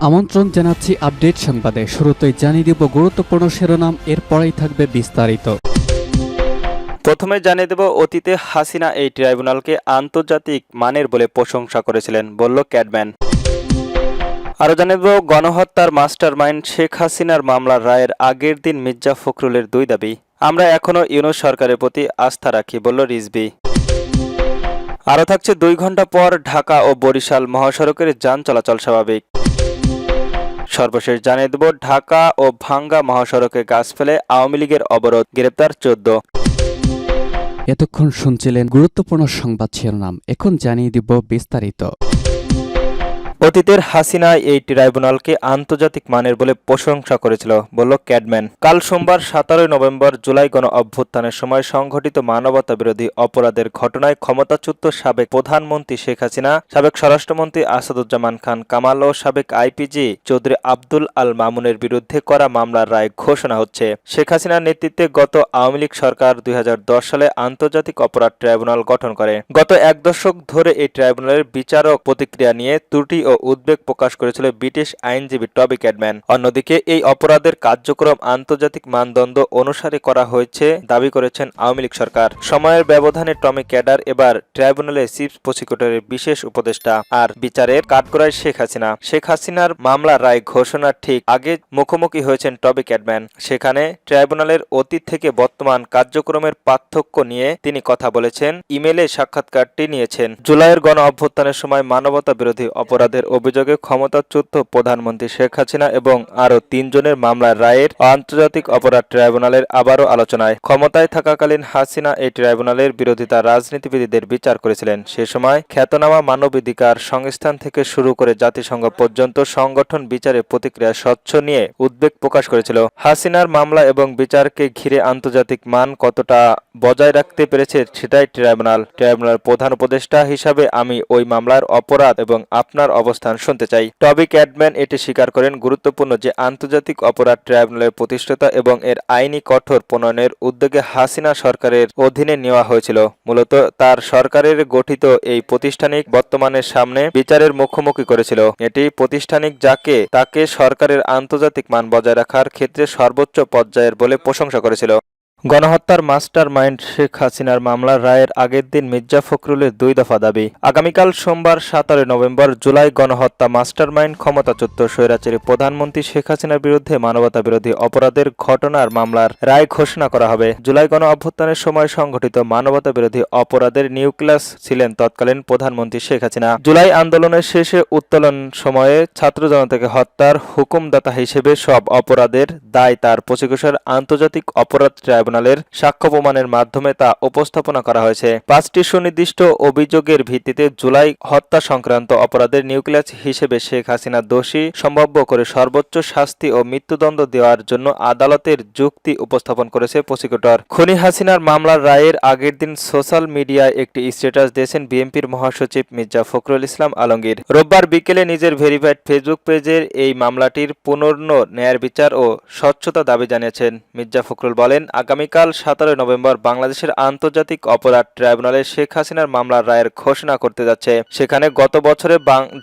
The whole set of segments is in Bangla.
আমন্ত্রণ জানাচ্ছি আপডেট সংবাদে। শুরুতেই জানিয়ে দেব গুরুত্বপূর্ণ শিরোনাম, এরপরেই থাকবে বিস্তারিত। প্রথমে জানিয়ে দেব, অতীতে হাসিনা এই ট্রাইব্যুনালকে আন্তর্জাতিক মানের বলে প্রশংসা করেছিলেন, বলল ক্যাডম্যান। আরও জানিয়ে দেব, গণহত্যার মাস্টারমাইন্ড শেখ হাসিনার মামলার রায়ের আগের দিন মির্জা ফখরুলের দুই দাবি। আমরা এখনও ইউনূস সরকারের প্রতি আস্থা রাখি, বলল রিজভী। আরও থাকছে 2 ঘন্টা পর ঢাকা ও বরিশাল মহাসড়কের যান চলাচল স্বাভাবিক। সর্বশেষ জানিয়ে দেব, ঢাকা ও ভাঙ্গা মহাসড়কে গাছ ফেলে আওয়ামী লীগের অবরোধ, গ্রেপ্তার 14। এতক্ষণ শুনছিলেন গুরুত্বপূর্ণ সংবাদ শিরোনাম, এখন জানিয়ে দিব বিস্তারিত। অতীতের হাসিনা এই ট্রাইব্যুনালকে আন্তর্জাতিক মানের বলে প্রশংসা করেছিল, বলল ক্যাডম্যান। কাল সোমবার 17 নভেম্বর জুলাই গণ অভ্যুত্থানের সময় সংঘটিত মানবতা বিরোধী অপরাধের ঘটনায় ক্ষমতাচ্যুত সাবেক প্রধানমন্ত্রী শেখ হাসিনা, সাবেক স্বরাষ্ট্রমন্ত্রী আসাদুজ্জামান খান কামাল ও সাবেক আইপিজি চৌধুরী আব্দুল আল মামুনের বিরুদ্ধে করা মামলার রায় ঘোষণা হচ্ছে। শেখ হাসিনার নেতৃত্বে গত আওয়ামী লীগ সরকার 2010 সালে আন্তর্জাতিক অপরাধ ট্রাইব্যুনাল গঠন করে। গত 1 দশক ধরে এই ট্রাইব্যুনালের বিচারক প্রতিক্রিয়া নিয়ে ত্রুটি ও উদ্বেগ প্রকাশ করেছিল ব্রিটিশ আইনজীবী টবি ক্যাডম্যান। অন্যদিকে এই অপরাধের কার্যক্রম আন্তর্জাতিক মানদণ্ড অনুসারে করা হয়েছে দাবি করেছেন আওয়ামী লীগ সরকার। সময়ের ব্যবধানে টমি ক্যাডার এবার ট্রাইব্যুনালের চিফ প্রসিকিউটরের বিশেষ উপদেষ্টা, আর বিচারের কাঠগড়ায় শেখ হাসিনা। শেখ হাসিনার মামলার রায় ঘোষণার ঠিক আগে মুখোমুখি হয়েছেন টবি ক্যাডম্যান। সেখানে ট্রাইব্যুনালের অতীত থেকে বর্তমান কার্যক্রমের পার্থক্য নিয়ে তিনি কথা বলেছেন, ইমেলে সাক্ষাৎকারটি নিয়েছেন। জুলাইয়ের গণ অভ্যুত্থানের সময় মানবতা বিরোধী অপরাধের অভিযোগে ক্ষমতাচ্যুত প্রধানমন্ত্রী শেখ হাসিনা এবং আরও 3 জনের মামলার রায়ের আন্তর্জাতিক অপরাধ ট্রাইব্যুনালের আবারও আলোচনায়। ক্ষমতায় থাকাকালীন হাসিনা এই ট্রাইব্যুনালের বিরোধিতা রাজনীতিবিদদের বিচার করেছিলেন। সে সময় খ্যাতনামা মানবাধিকার সংস্থান থেকে শুরু করে জাতিসংঘ পর্যন্ত সংগঠন বিচারের প্রতিক্রিয়া স্বচ্ছ নিয়ে উদ্বেগ প্রকাশ করেছিল। হাসিনার মামলা এবং বিচারকে ঘিরে আন্তর্জাতিক মান কতটা বজায় রাখতে পেরেছে সেটাই ট্রাইব্যুনালের প্রধান উপদেষ্টা হিসাবে আমি ওই মামলার অপরাধ এবং আপনার অবস্থান শুনতে চাই। টবি ক্যাডম্যান এটি স্বীকার করেন গুরুত্বপূর্ণ যে আন্তর্জাতিক অপরাধ ট্রাইব্যুনালের প্রতিষ্ঠাতা এবং এর আইনি কঠোর প্রণয়নের উদ্যোগে হাসিনা সরকারের অধীনে নেওয়া হয়েছিল। মূলত তার সরকারের গঠিত এই প্রতিষ্ঠানিক বর্তমানের সামনে বিচারের মুখোমুখি করেছিল। এটি প্রতিষ্ঠানিক তাকে সরকারের আন্তর্জাতিক মান বজায় রাখার ক্ষেত্রে সর্বোচ্চ পর্যায়ের বলে প্রশংসা করেছিল। গণহত্যার মাস্টার মাইন্ড শেখ হাসিনার মামলার রায়ের আগের দিন মির্জা ফখরুলের 2 দফা দাবি। আগামীকাল সোমবার 17 নভেম্বর জুলাই গণহত্যা মাস্টার মাইন্ড ক্ষমতাচ্যুত স্বৈরাচারী প্রধানমন্ত্রী শেখ হাসিনার বিরুদ্ধে মানবতা বিরোধী অপরাধের ঘটনার মামলার রায় ঘোষণা করা হবে। জুলাই গণ অভ্যুত্থানের সময় সংঘটিত মানবতা বিরোধী অপরাধের নিউক্লিয়াস ছিলেন তৎকালীন প্রধানমন্ত্রী শেখ হাসিনা। জুলাই আন্দোলনের শেষে উত্তোলন সময়ে ছাত্র জনতাকে হত্যার হুকুমদাতা হিসেবে সব অপরাধের দায় তার প্রসিকিউশন আন্তর্জাতিক অপরাধ ট্রাইব্যুনালের সাক্ষ্য প্রমাণের মাধ্যমে তা উপস্থাপনা করা হয়েছে। 5টি সুনির্দিষ্ট অভিযোগের ভিত্তিতে জুলাই হত্যা সংক্রান্ত অপরাধের নিউক্লিয়াস হিসেবে শেখ হাসিনা দোষী সম্ভাব্য করে সর্বোচ্চ শাস্তি ও মৃত্যুদণ্ড দেওয়ার জন্য আদালতের যুক্তি উপস্থাপন করেছে প্রসিকিউটর। খুনি হাসিনার মামলার রায়ের আগের দিন সোশ্যাল মিডিয়ায় একটি স্ট্যাটাস দিয়েছেন বিএনপির মহাসচিব মির্জা ফখরুল ইসলাম আলমগীর। রোববার বিকেলে নিজের ভেরিফাইড ফেসবুক পেজের এই মামলাটির পুনর্ন ন্যায়ের বিচার ও স্বচ্ছতা দাবি জানিয়েছেন। মির্জা ফখরুল বলেন, আগামীকাল 17 নভেম্বর বাংলাদেশের আন্তর্জাতিক অপরাধ ট্রাইব্যুনালে শেখ হাসিনার মামলার রায়ের ঘোষণা করতে যাচ্ছে। সেখানে গত বছরে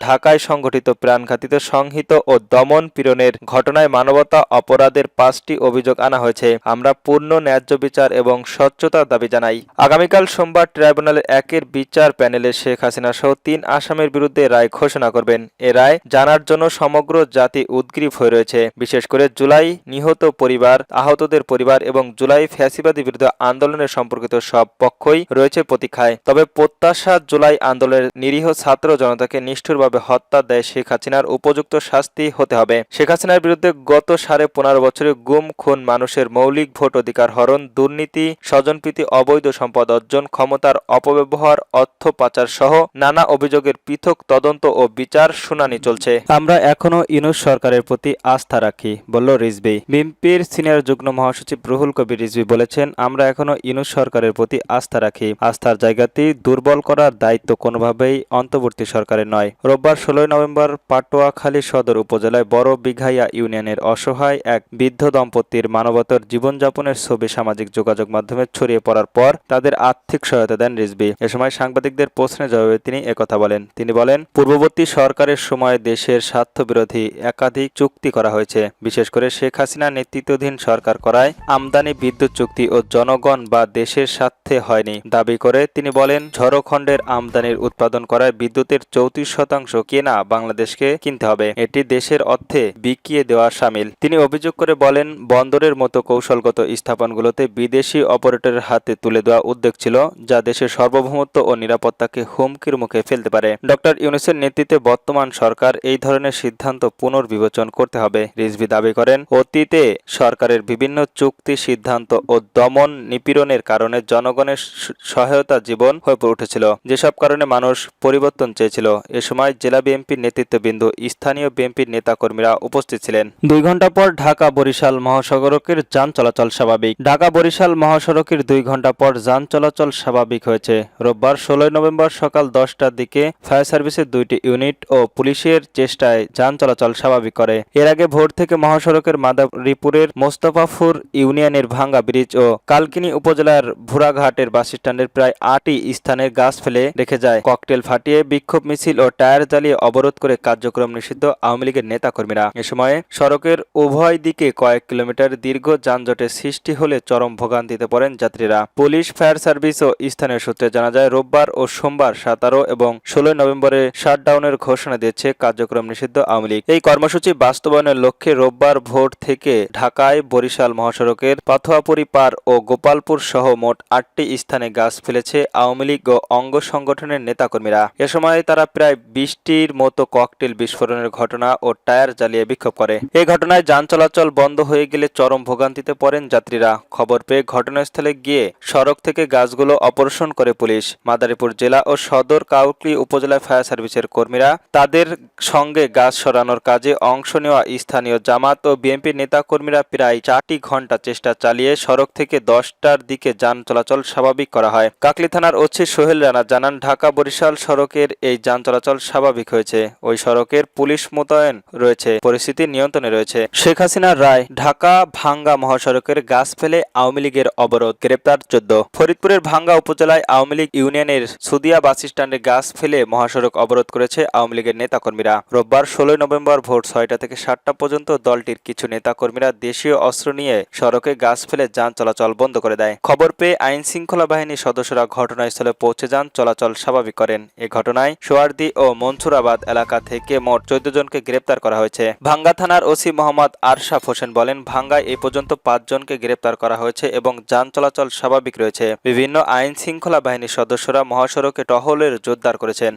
ঢাকায় সংঘটিত প্রাণঘাতী সংহিত ও দমন পীড়নের ঘটনায় মানবতা অপরাধের 5টি অভিযোগ আনা হয়েছে। আমরা পূর্ণ ন্যায্য বিচার এবং স্বচ্ছতার দাবি জানাই। আগামীকাল সোমবার ট্রাইব্যুনালের 1-এর বিচার প্যানেলে শেখ হাসিনা সহ 3 আসামির বিরুদ্ধে রায় ঘোষণা করবেন। এ রায় জানার জন্য সমগ্র জাতি উদগ্রীব হয়ে রয়েছে। বিশেষ করে জুলাই নিহত পরিবার, আহতদের পরিবার এবং জুলাই ফ্যাসিবাদী বিরুদ্ধে আন্দোলনের সম্পর্কিত সব পক্ষই রয়েছে প্রতীক্ষায়। তবে প্রত্যাশা, জুলাই আন্দোলনের নিরীহ ছাত্র জনতাকে নিষ্ঠুরভাবে হত্যা দেয় শেখ হাসিনার উপযুক্ত শাস্তি হতে হবে। শেখ হাসিনার বিরুদ্ধে গত 15.5 বছরে গুম, খুন, মানুষের মৌলিক ভোট অধিকার হরণ, দুর্নীতি, স্বজনপ্রীতি, অবৈধ সম্পদ অর্জন, ক্ষমতার অপব্যবহার, অর্থ পাচার সহ নানা অভিযোগের পৃথক তদন্ত ও বিচার শুনানি চলছে। আমরা এখনো ইউনূস সরকারের প্রতি আস্থা রাখি, বলল রিজভী। বিএনপির সিনিয়র যুগ্ম মহাসচিব রুহুল কবির রিজভী রিজভী বলেছেন, আমরা এখনো ইউনূস সরকারের প্রতি আস্থা রাখি। আস্থার জায়গাটি দুর্বল করার দায়িত্ব কোনোভাবেই অন্তর্বর্তী সরকারের নয়। রোববার ১৬ নভেম্বর পাটুয়াখালী সদর উপজেলায় বড় বিঘাইয়া ইউনিয়নের অসহায় এক বৃদ্ধ দম্পতির মানবতার জীবনযাপনের ছবি সামাজিক যোগাযোগ মাধ্যমে ছড়িয়ে পড়ার পর তাদের আর্থিক সহায়তা দেন রিজভী। এ সময় সাংবাদিকদের প্রশ্নের জবাবে তিনি একথা বলেন। তিনি বলেন, পূর্ববর্তী সরকারের সময় দেশের স্বার্থবিরোধী একাধিক চুক্তি করা হয়েছে। বিশেষ করে শেখ হাসিনা নেতৃত্বাধীন সরকার করায় আমদানি বিদ্যুৎ চুক্তি ও জনগণ বা দেশের স্বার্থে হয়নি দাবি করে তিনি বলেন, ঝাড়খণ্ডের আমদানির উৎপাদন করায় বিদ্যুতের ৩৪% কেনা বাংলাদেশকে কিনতে হবে। এটি দেশের অর্থে বিকিয়ে দেওয়া শামিল। তিনি অভিযোগ করে বলেন, বন্দরের মতো কৌশলগত স্থাপনগুলোতে বিদেশি অপারেটরের হাতে তুলে দেওয়া উদ্যোগ ছিল, যা দেশের সার্বভৌমত্ব ও নিরাপত্তাকে হুমকির মুখে ফেলতে পারে। ডক্টর ইউনূসের নেতৃত্বে বর্তমান সরকার এই ধরনের সিদ্ধান্ত পুনর্বিবেচনা করতে হবে। রিজভী দাবি করেন, অতীতে সরকারের বিভিন্ন চুক্তি, সিদ্ধান্ত ও দমন নিপীড়নের কারণে জনগণের সহায়তা জীবন হয়ে উঠেছিল, যেসব কারণে মানুষ পরিবর্তন চেয়েছিল। এ সময় জেলা বিএনপির নেতৃত্ববৃন্দ, স্থানীয় বিএনপির নেতাকর্মীরা উপস্থিত ছিলেন। 2 ঘণ্টা পর ঢাকা বরিশাল মহাসড়কের যান চলাচল স্বাভাবিক। ঢাকা বরিশাল মহাসড়কের 2 ঘণ্টা পর যান চলাচল স্বাভাবিক হয়েছে। রোববার 16 নভেম্বর সকাল 10টার দিকে ফায়ার সার্ভিসের 2টি ইউনিট ও পুলিশের চেষ্টায় যান চলাচল স্বাভাবিক করে। এর আগে ভোর থেকে মহাসড়কের মাদারীপুরের মোস্তফাপুর ইউনিয়নের ভাঙ্গা ব্রিজ ও কালকিনি উপজেলার ভুরাঘাটের বাসস্ট্যান্ডের প্রায় 8টি স্থানে গাছ ফেলে রেখে যায়। ককটেল ফাটিয়ে বিক্ষোভ মিছিল ও টায়ার জ্বালিয়ে অবরোধ করে কার্যক্রম নিষিদ্ধ আওয়ামী লীগের নেতাকর্মীরা। এ সময়ে সড়কের উভয় দিকে কয়েক কিলোমিটার দীর্ঘ যানজটের সৃষ্টি হলে চরম ভোগান্তিতে পড়েন যাত্রীরা। পুলিশ, ফায়ার সার্ভিস ও স্থানীয় সূত্রে জানা যায়, রোববার ও সোমবার 17 এবং 16 নভেম্বরে শাটডাউনের ঘোষণা দিয়েছে কার্যক্রম নিষিদ্ধ আওয়ামী লীগ। এই কর্মসূচি বাস্তবায়নের লক্ষ্যে রোববার ভোর থেকে ঢাকায় বরিশাল মহাসড়কের পাথুয়াপুরি পার ও গোপালপুর সহ মোট 8টি স্থানে গাছ ফেলেছে আওয়ামী লীগ ও অঙ্গ সংগঠনের নেতাকর্মীরা। এ সময় তারা প্রায় 20টির মতো ককটেল বিস্ফোরণের ঘটনা ও টায়ার জ্বালিয়ে বিক্ষোভ করে। এই ঘটনায় যান চলাচল বন্ধ হয়ে গেলে চরম ভোগান্তিতে পড়েন যাত্রীরা। খবর পেয়ে ঘটনাস্থলে গিয়ে সড়ক থেকে গাছগুলো অপসারণ করে পুলিশ। মাদারীপুর জেলা ও সদর কাউকলি উপজেলা ফায়ার সার্ভিসের কর্মীরা তাদের সঙ্গে গাছ সরানোর কাজে অংশ নেওয়া স্থানীয় জামাত ও বিএনপির নেতাকর্মীরা প্রায় 4টি ঘণ্টা চেষ্টা চালিয়ে সড়ক থেকে 10টার দিকে যান চলাচল স্বাভাবিক করা হয়। কাকলী থানার ওসি সোহেল রানা জানান, ঢাকা বরিশাল সড়কের এই যান চলাচল স্বাভাবিক হয়েছে। ওই সড়কের পুলিশ মোতায়েন রয়েছে, পরিস্থিতি নিয়ন্ত্রণে রয়েছে। শেখ হাসিনার রায়, ঢাকা ভাঙ্গা মহাসড়কের গাছ ফেলে আওয়ামী লীগের অবরোধ, গ্রেপ্তার 14। ফরিদপুরের ভাঙ্গা উপজেলায় আওয়ামী লীগ ইউনিয়নের সুদিয়া বাসস্ট্যান্ডে গাছ ফেলে মহাসড়ক অবরোধ করেছে আওয়ামী লীগের নেতাকর্মীরা। রোববার 16 নভেম্বর ভোর 6টা থেকে 7টা পর্যন্ত দলটির কিছু নেতাকর্মীরা দেশীয় অস্ত্র নিয়ে সড়কে গাছ ফেলে যান চলাচল বন্ধ করে দেয়। খবর পেয়ে আইন শৃঙ্খলা বাহিনীর সদস্যরা ঘটনাস্থলে পৌঁছে যান, চলাচল স্বাভাবিক করেন। এ ঘটনায় সোয়ারদি ও মনসুরাবাদ এলাকা থেকে মোট 14 জনকে গ্রেপ্তার করা হয়েছে। ভাঙ্গা থানার ওসি মোহাম্মদ আরশাফ হোসেন বলেন, ভাঙ্গায় এই পর্যন্ত 5 জনকে গ্রেপ্তার করা হয়েছে এবং যান চলাচল স্বাভাবিক রয়েছে। বিভিন্ন আইন শৃঙ্খলা বাহিনীর সদস্যরা মহাসড়কে টহলের জোরদার করেছেন।